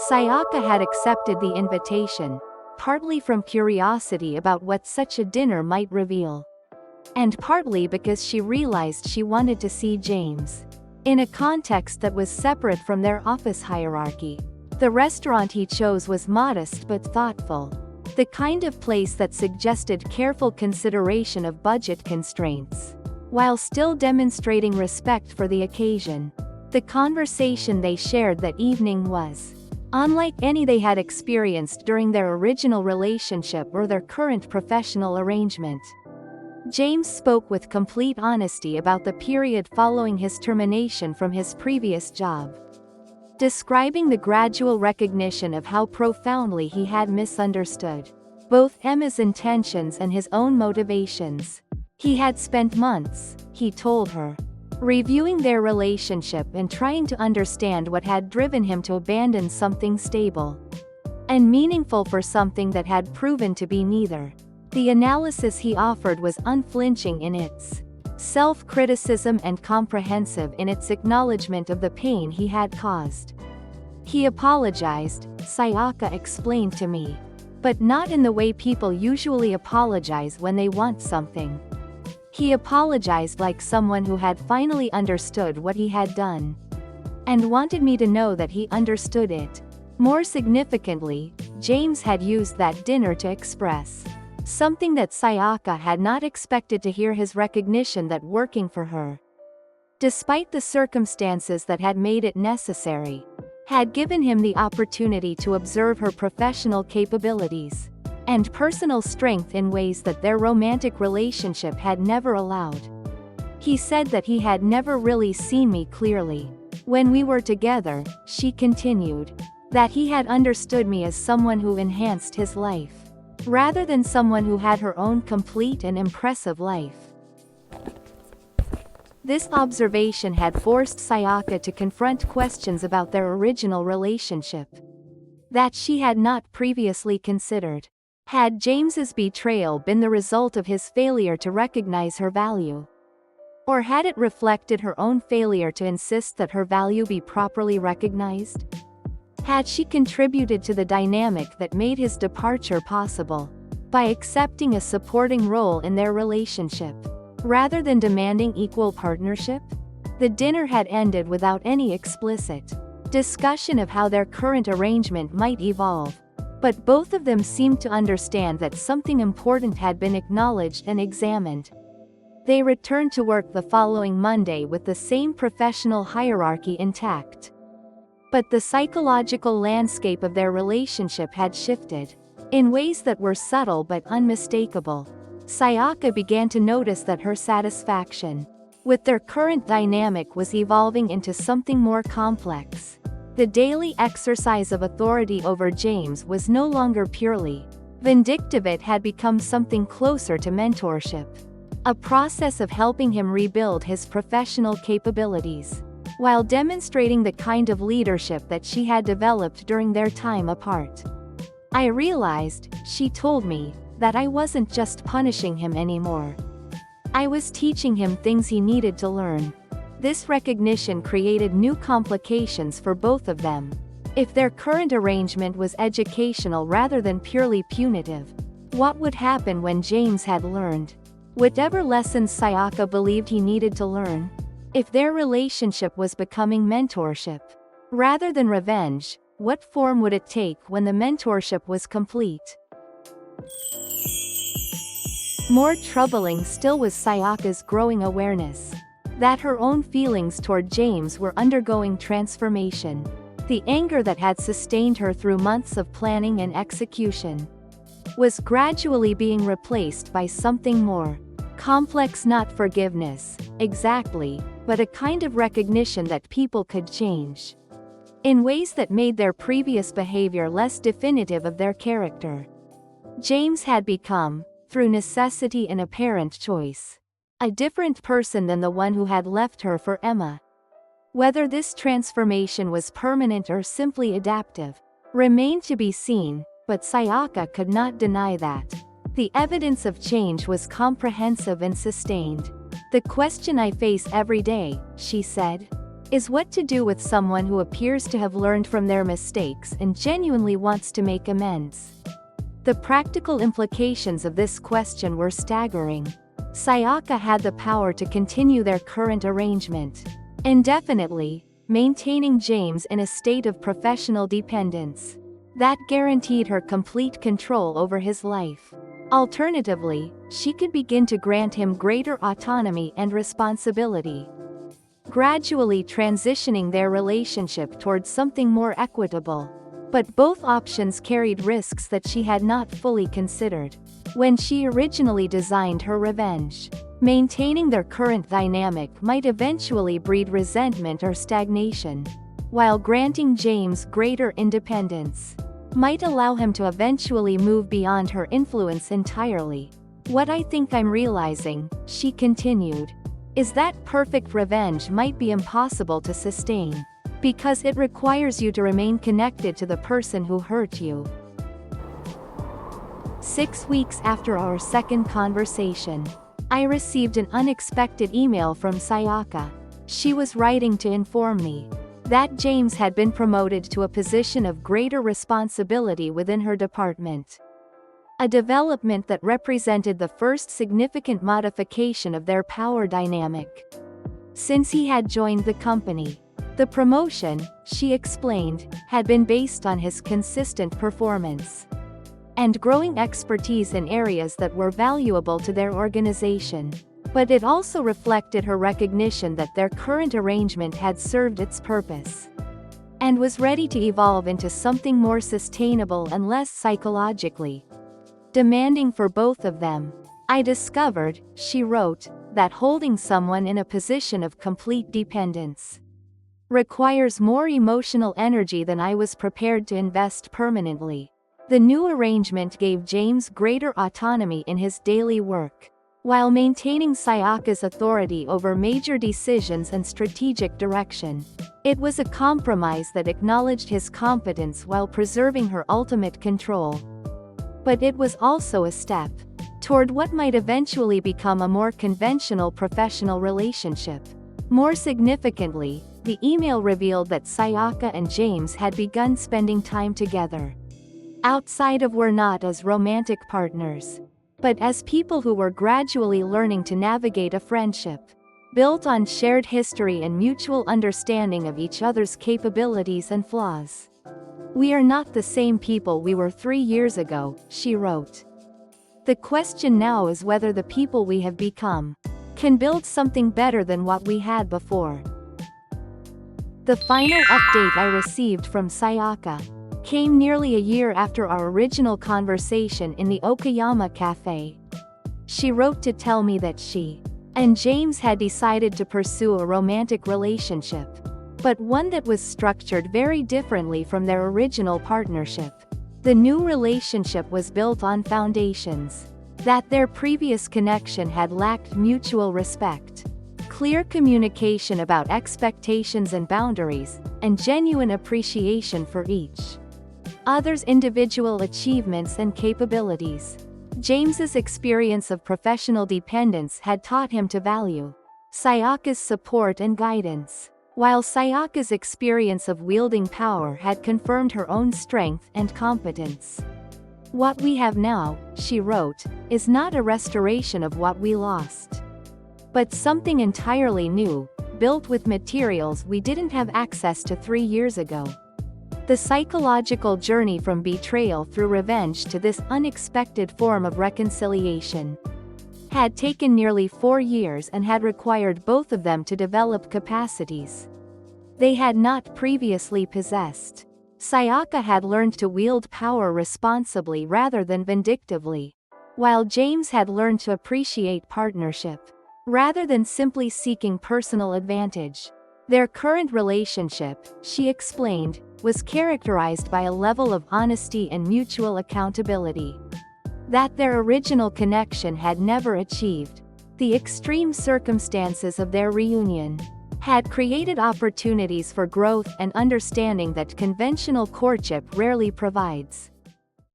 Sayaka had accepted the invitation, partly from curiosity about what such a dinner might reveal, and partly because she realized she wanted to see James in a context that was separate from their office hierarchy. The restaurant he chose was modest but thoughtful, the kind of place that suggested careful consideration of budget constraints, while still demonstrating respect for the occasion. The conversation they shared that evening was unlike any they had experienced during their original relationship or their current professional arrangement. James spoke with complete honesty about the period following his termination from his previous job, describing the gradual recognition of how profoundly he had misunderstood both Emma's intentions and his own motivations. He had spent months, he told her, reviewing their relationship and trying to understand what had driven him to abandon something stable and meaningful for something that had proven to be neither. The analysis he offered was unflinching in its self-criticism and comprehensive in its acknowledgement of the pain he had caused. He apologized, Sayaka explained to me, but not in the way people usually apologize when they want something. He apologized like someone who had finally understood what he had done, and wanted me to know that he understood it. More significantly, James had used that dinner to express something that Sayaka had not expected to hear: his recognition that working for her, despite the circumstances that had made it necessary, had given him the opportunity to observe her professional capabilities and personal strength in ways that their romantic relationship had never allowed. He said that he had never really seen me clearly when we were together, she continued, that he had understood me as someone who enhanced his life, rather than someone who had her own complete and impressive life. This observation had forced Sayaka to confront questions about their original relationship that she had not previously considered. Had James's betrayal been the result of his failure to recognize her value? Or had it reflected her own failure to insist that her value be properly recognized? Had she contributed to the dynamic that made his departure possible by accepting a supporting role in their relationship, rather than demanding equal partnership? The dinner had ended without any explicit discussion of how their current arrangement might evolve, but both of them seemed to understand that something important had been acknowledged and examined. They returned to work the following Monday with the same professional hierarchy intact. But the psychological landscape of their relationship had shifted in ways that were subtle but unmistakable. Sayaka began to notice that her satisfaction with their current dynamic was evolving into something more complex. The daily exercise of authority over James was no longer purely vindictive. It had become something closer to mentorship, a process of helping him rebuild his professional capabilities, while demonstrating the kind of leadership that she had developed during their time apart. I realized, she told me, that I wasn't just punishing him anymore. I was teaching him things he needed to learn. This recognition created new complications for both of them. If their current arrangement was educational rather than purely punitive, what would happen when James had learned whatever lessons Sayaka believed he needed to learn? If their relationship was becoming mentorship rather than revenge, what form would it take when the mentorship was complete? More troubling still was Sayaka's growing awareness that her own feelings toward James were undergoing transformation. The anger that had sustained her through months of planning and execution was gradually being replaced by something more complex. Not forgiveness, exactly, but a kind of recognition that people could change in ways that made their previous behavior less definitive of their character. James had become, through necessity and apparent choice, a different person than the one who had left her for Emma. Whether this transformation was permanent or simply adaptive remained to be seen, but Sayaka could not deny that the evidence of change was comprehensive and sustained. The question I face every day, she said, is what to do with someone who appears to have learned from their mistakes and genuinely wants to make amends. The practical implications of this question were staggering. Sayaka had the power to continue their current arrangement indefinitely, maintaining James in a state of professional dependence that guaranteed her complete control over his life. Alternatively, she could begin to grant him greater autonomy and responsibility, gradually transitioning their relationship towards something more equitable. But both options carried risks that she had not fully considered when she originally designed her revenge. Maintaining their current dynamic might eventually breed resentment or stagnation, while granting James greater independence might allow him to eventually move beyond her influence entirely. What I think I'm realizing, she continued, is that perfect revenge might be impossible to sustain, because it requires you to remain connected to the person who hurt you. 6 weeks after our second conversation, I received an unexpected email from Sayaka. She was writing to inform me that James had been promoted to a position of greater responsibility within her department. A development that represented the first significant modification of their power dynamic since he had joined the company. The promotion, she explained, had been based on his consistent performance and growing expertise in areas that were valuable to their organization. But it also reflected her recognition that their current arrangement had served its purpose and was ready to evolve into something more sustainable and less psychologically demanding for both of them. I discovered, she wrote, that holding someone in a position of complete dependence requires more emotional energy than I was prepared to invest permanently. The new arrangement gave James greater autonomy in his daily work, while maintaining Sayaka's authority over major decisions and strategic direction. It was a compromise that acknowledged his competence while preserving her ultimate control. But it was also a step toward what might eventually become a more conventional professional relationship. More significantly, the email revealed that Sayaka and James had begun spending time together outside of work, not as romantic partners, but as people who were gradually learning to navigate a friendship built on shared history and mutual understanding of each other's capabilities and flaws. We are not the same people we were 3 years ago, she wrote. The question now is whether the people we have become can build something better than what we had before. The final update I received from Sayaka came nearly a year after our original conversation in the Okayama Café. She wrote to tell me that she and James had decided to pursue a romantic relationship, but one that was structured very differently from their original partnership. The new relationship was built on foundations that their previous connection had lacked: mutual respect, clear communication about expectations and boundaries, and genuine appreciation for each other's individual achievements and capabilities. James's experience of professional dependence had taught him to value Sayaka's support and guidance, while Sayaka's experience of wielding power had confirmed her own strength and competence. What we have now, she wrote, is not a restoration of what we lost, but something entirely new, built with materials we didn't have access to 3 years ago. The psychological journey from betrayal through revenge to this unexpected form of reconciliation had taken nearly 4 years and had required both of them to develop capacities they had not previously possessed. Sayaka had learned to wield power responsibly rather than vindictively, while James had learned to appreciate partnership rather than simply seeking personal advantage. Their current relationship, she explained, was characterized by a level of honesty and mutual accountability that their original connection had never achieved. The extreme circumstances of their reunion had created opportunities for growth and understanding that conventional courtship rarely provides.